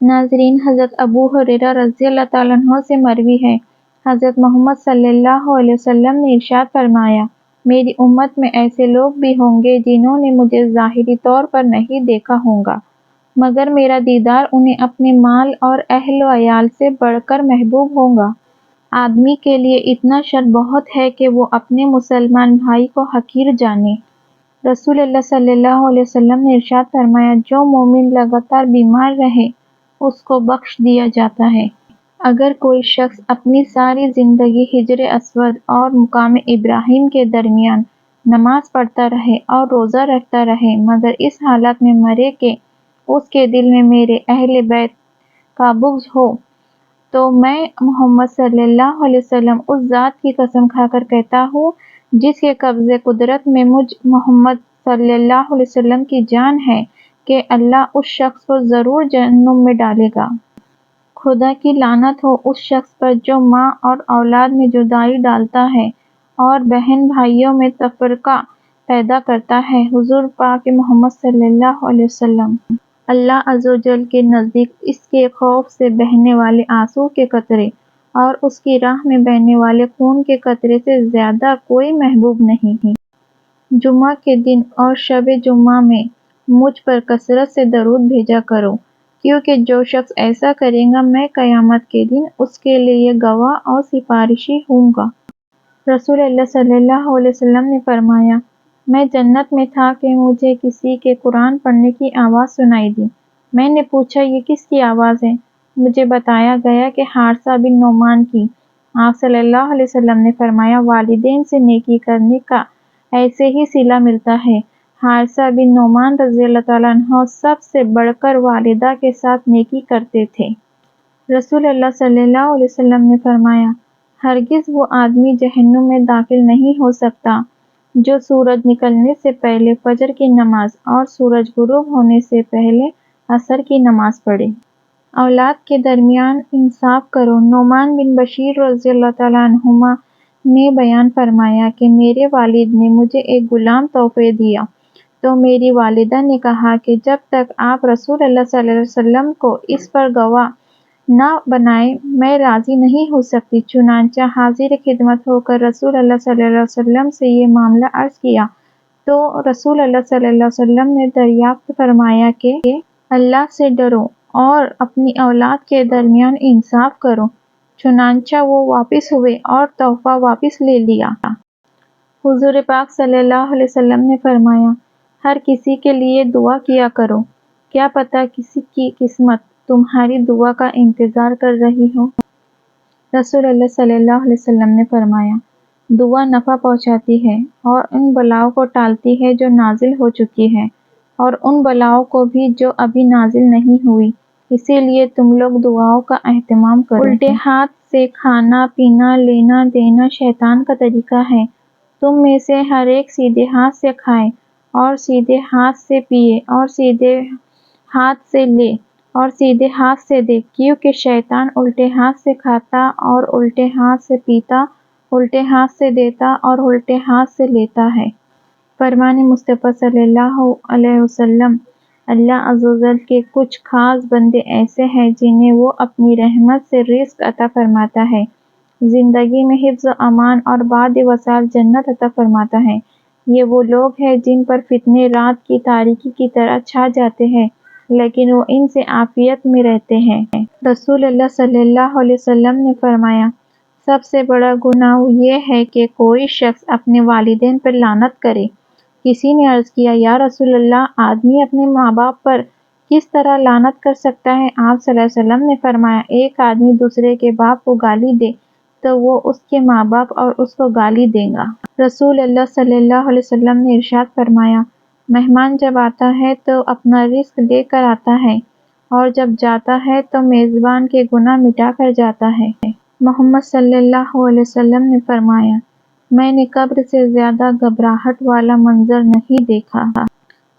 ناظرین، حضرت ابو ہریرہ رضی اللہ تعالیٰ عنہ سے مروی ہے، حضرت محمد صلی اللہ علیہ وسلم نے ارشاد فرمایا، میری امت میں ایسے لوگ بھی ہوں گے جنہوں نے مجھے ظاہری طور پر نہیں دیکھا ہوگا، مگر میرا دیدار انہیں اپنے مال اور اہل و عیال سے بڑھ کر محبوب ہوگا۔ آدمی کے لیے اتنا شر بہت ہے کہ وہ اپنے مسلمان بھائی کو حقیر جانے۔ رسول اللہ صلی اللہ علیہ وسلم نے ارشاد فرمایا، جو مومن لگاتار بیمار رہے اس کو بخش دیا جاتا ہے۔ اگر کوئی شخص اپنی ساری زندگی حجر اسود اور مقام ابراہیم کے درمیان نماز پڑھتا رہے اور روزہ رکھتا رہے مگر اس حالت میں مرے کہ اس کے دل میں میرے اہل بیت کا بغض ہو، تو میں محمد صلی اللہ علیہ وسلم اس ذات کی قسم کھا کر کہتا ہوں جس کے قبضے قدرت میں مجھ محمد صلی اللہ علیہ وسلم کی جان ہے کہ اللہ اس شخص کو ضرور جہنم میں ڈالے گا۔ خدا کی لعنت ہو اس شخص پر جو ماں اور اولاد میں جدائی ڈالتا ہے اور بہن بھائیوں میں تفرقہ پیدا کرتا ہے۔ حضور پاک محمد صلی اللہ علیہ وسلم۔ اللہ عز و جل کے نزدیک اس کے خوف سے بہنے والے آنسو کے قطرے اور اس کی راہ میں بہنے والے خون کے قطرے سے زیادہ کوئی محبوب نہیں۔ جمعہ کے دن اور شب جمعہ میں مجھ پر کثرت سے درود بھیجا کرو، کیونکہ جو شخص ایسا کرے گا میں قیامت کے دن اس کے لیے گواہ اور سفارشی ہوں گا۔ رسول اللہ صلی اللہ علیہ وسلم نے فرمایا، میں جنت میں تھا کہ مجھے کسی کے قرآن پڑھنے کی آواز سنائی دی۔ میں نے پوچھا، یہ کس کی آواز ہے؟ مجھے بتایا گیا کہ حارثہ بن نعمان کی۔ آپ صلی اللہ علیہ وسلم نے فرمایا، والدین سے نیکی کرنے کا ایسے ہی صلہ ملتا ہے۔ حارثہ بن نعمان رضی اللہ تعالیٰ عنہ سب سے بڑھ کر والدہ کے ساتھ نیکی کرتے تھے۔ رسول اللہ صلی اللہ علیہ وسلم نے فرمایا، ہرگز وہ آدمی جہنم میں داخل نہیں ہو سکتا جو سورج نکلنے سے پہلے فجر کی نماز اور سورج غروب ہونے سے پہلے عصر کی نماز پڑھے۔ اولاد کے درمیان انصاف کرو۔ نعمان بن بشیر رضی اللہ تعالیٰ عنہما نے بیان فرمایا کہ میرے والد نے مجھے ایک غلام تحفے دیا تو میری والدہ نے کہا کہ جب تک آپ رسول اللہ صلی اللہ علیہ وسلم کو اس پر گواہ نہ بنائیں میں راضی نہیں ہو سکتی۔ چنانچہ حاضر خدمت ہو کر رسول اللہ صلی اللہ علیہ وسلم سے یہ معاملہ عرض کیا تو رسول اللہ صلی اللہ علیہ وسلم نے دریافت فرمایا کہ اللہ سے ڈرو اور اپنی اولاد کے درمیان انصاف کرو۔ چنانچہ وہ واپس ہوئے اور تحفہ واپس لے لیا۔ حضور پاک صلی اللہ علیہ وسلم نے فرمایا، ہر کسی کے لیے دعا کیا کرو، کیا پتہ کسی کی قسمت تمہاری دعا کا انتظار کر رہی ہو۔ رسول اللہ صلی اللہ علیہ وسلم نے فرمایا، دعا نفع پہنچاتی ہے اور ان بلاؤں کو ٹالتی ہے جو نازل ہو چکی ہے اور ان بلاؤں کو بھی جو ابھی نازل نہیں ہوئی، اسی لیے تم لوگ دعاؤں کا اہتمام کرو۔ الٹے ہاتھ سے کھانا پینا لینا دینا شیطان کا طریقہ ہے۔ تم میں سے ہر ایک سیدھے ہاتھ سے کھائے اور سیدھے ہاتھ سے پیے اور سیدھے ہاتھ سے لے اور سیدھے ہاتھ سے دے، کیونکہ شیطان الٹے ہاتھ سے کھاتا اور الٹے ہاتھ سے پیتا، الٹے ہاتھ سے دیتا اور الٹے ہاتھ سے لیتا ہے۔ فرمان مصطفیٰ صلی اللہ علیہ وسلم، اللہ عز و جل کے کچھ خاص بندے ایسے ہیں جنہیں وہ اپنی رحمت سے رزق عطا فرماتا ہے، زندگی میں حفظ و امان اور بعد وصال جنت عطا فرماتا ہے۔ یہ وہ لوگ ہیں جن پر فتنے رات کی تاریکی کی طرح چھا جاتے ہیں لیکن وہ ان سے عافیت میں رہتے ہیں۔ رسول اللہ صلی اللہ علیہ وسلم نے فرمایا، سب سے بڑا گناہ یہ ہے کہ کوئی شخص اپنے والدین پر لعنت کرے۔ کسی نے عرض کیا، یا رسول اللہ، آدمی اپنے ماں باپ پر کس طرح لعنت کر سکتا ہے؟ آپ صلی اللہ علیہ وسلم نے فرمایا، ایک آدمی دوسرے کے باپ کو گالی دے تو وہ اس کے ماں باپ اور اس کو گالی دے گا۔ رسول اللہ صلی اللہ علیہ وسلم نے ارشاد فرمایا، مہمان جب آتا ہے تو اپنا رزق لے کر آتا ہے اور جب جاتا ہے تو میزبان کے گناہ مٹا کر جاتا ہے۔ محمد صلی اللہ علیہ وسلم نے فرمایا، میں نے قبر سے زیادہ گھبراہٹ والا منظر نہیں دیکھا۔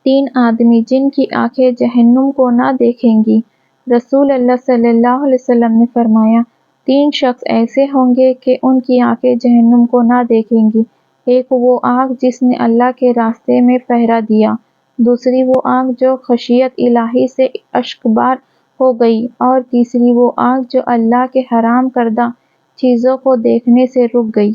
3 آدمی جن کی آنکھیں جہنم کو نہ دیکھیں گی۔ رسول اللہ صلی اللہ علیہ وسلم نے فرمایا، 3 شخص ایسے ہوں گے کہ ان کی آنکھیں جہنم کو نہ دیکھیں گی۔ ایک وہ آنکھ جس نے اللہ کے راستے میں پہرا دیا، دوسری وہ آنکھ جو خشیت الہی سے اشکبار ہو گئی، اور تیسری وہ آنکھ جو اللہ کے حرام کردہ چیزوں کو دیکھنے سے رک گئی۔